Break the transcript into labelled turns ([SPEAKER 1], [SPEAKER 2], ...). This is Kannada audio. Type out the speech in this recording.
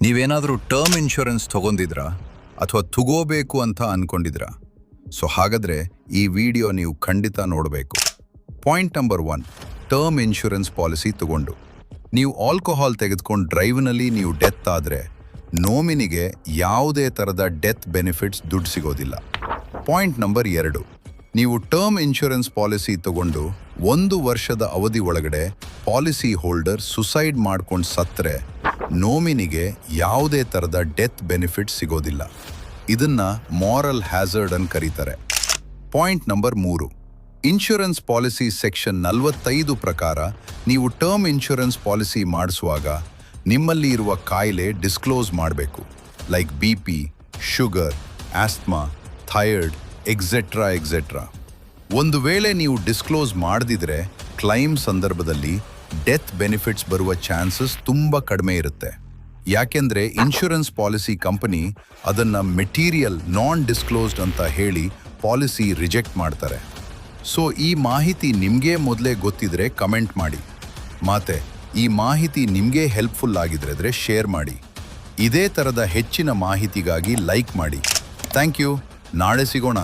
[SPEAKER 1] ನೀವೇನಾದರೂ ಟರ್ಮ್ ಇನ್ಶೂರೆನ್ಸ್ ತಗೊಂಡಿದ್ರಾ ಅಥವಾ ತಗೋಬೇಕು ಅಂತ ಅನ್ಕೊಂಡಿದ್ರಾ? ಸೊ ಹಾಗಾದ್ರೆ ಈ ವಿಡಿಯೋ ನೀವು ಖಂಡಿತ ನೋಡಬೇಕು. Point number 1, term insurance policy ತಗೊಂಡು ನೀವು ಆಲ್ಕೋಹಾಲ್ ತೆಗೆದುಕೊಂಡು ಡ್ರೈವ್ನಲ್ಲಿ ನೀವು ಡೆತ್ ಆದರೆ ನೋಮಿನಿಗೆ ಯಾವುದೇ ಥರದ ಡೆತ್ ಬೆನಿಫಿಟ್ಸ್ ದುಡ್ಡು ಸಿಗೋದಿಲ್ಲ. ಪಾಯಿಂಟ್ ನಂಬರ್ 2, ನೀವು ಟರ್ಮ್ ಇನ್ಶೂರೆನ್ಸ್ ಪಾಲಿಸಿ ತಗೊಂಡು 1 ವರ್ಷದ ಅವಧಿ ಒಳಗಡೆ ಪಾಲಿಸಿ ಹೋಲ್ಡರ್ ಸುಸೈಡ್ ಮಾಡ್ಕೊಂಡು ಸತ್ತರೆ ನೋಮಿನಿಗೆ ಯಾವುದೇ ಥರದ ಡೆತ್ ಬೆನಿಫಿಟ್ ಸಿಗೋದಿಲ್ಲ. ಇದನ್ನ ಮಾರಲ್ ಹ್ಯಾಸರ್ಡ್ ಅಂತ ಕರೀತಾರೆ. Point number 3, insurance policy section 45 ಪ್ರಕಾರ ನೀವು ಟರ್ಮ್ ಇನ್ಶೂರೆನ್ಸ್ ಪಾಲಿಸಿ ಮಾಡಿಸುವಾಗ ನಿಮ್ಮಲ್ಲಿ ಇರುವ ಕಾಯಿಲೆ ಡಿಸ್ಕ್ಲೋಸ್ ಮಾಡಬೇಕು. Like BP, sugar, asthma, thyroid, etcetera. ಒಂದು ವೇಳೆ ನೀವು ಡಿಸ್ಕ್ಲೋಸ್ ಮಾಡದಿದ್ರೆ ಕ್ಲೈಮ್ ಸಂದರ್ಭದಲ್ಲಿ ಡೆತ್ ಬೆನಿಫಿಟ್ಸ್ ಬರುವ ಚಾನ್ಸಸ್ ತುಂಬ ಕಡಿಮೆ ಇರುತ್ತೆ. ಯಾಕೆಂದ್ರೆ ಇನ್ಶೂರೆನ್ಸ್ ಪಾಲಿಸಿ ಕಂಪನಿ ಅದನ್ನ ಮೆಟೀರಿಯಲ್ ನಾನ್ ಡಿಸ್ಕ್ಲೋಸ್ಡ್ ಅಂತ ಹೇಳಿ ಪಾಲಿಸಿ ರಿಜೆಕ್ಟ್ ಮಾಡ್ತಾರೆ. ಸೊ ಈ ಮಾಹಿತಿ ನಿಮಗೆ ಮೊದಲೇ ಗೊತ್ತಿದ್ರೆ ಕಮೆಂಟ್ ಮಾಡಿ. ಮತ್ತೆ ಈ ಮಾಹಿತಿ ನಿಮಗೆ ಹೆಲ್ಪ್ಫುಲ್ ಆಗಿದ್ರೆ ಶೇರ್ ಮಾಡಿ. ಇದೇ ಥರದ ಹೆಚ್ಚಿನ ಮಾಹಿತಿಗಾಗಿ ಲೈಕ್ ಮಾಡಿ. Thank you. ನಾಳೆ ಸಿಗೋಣ.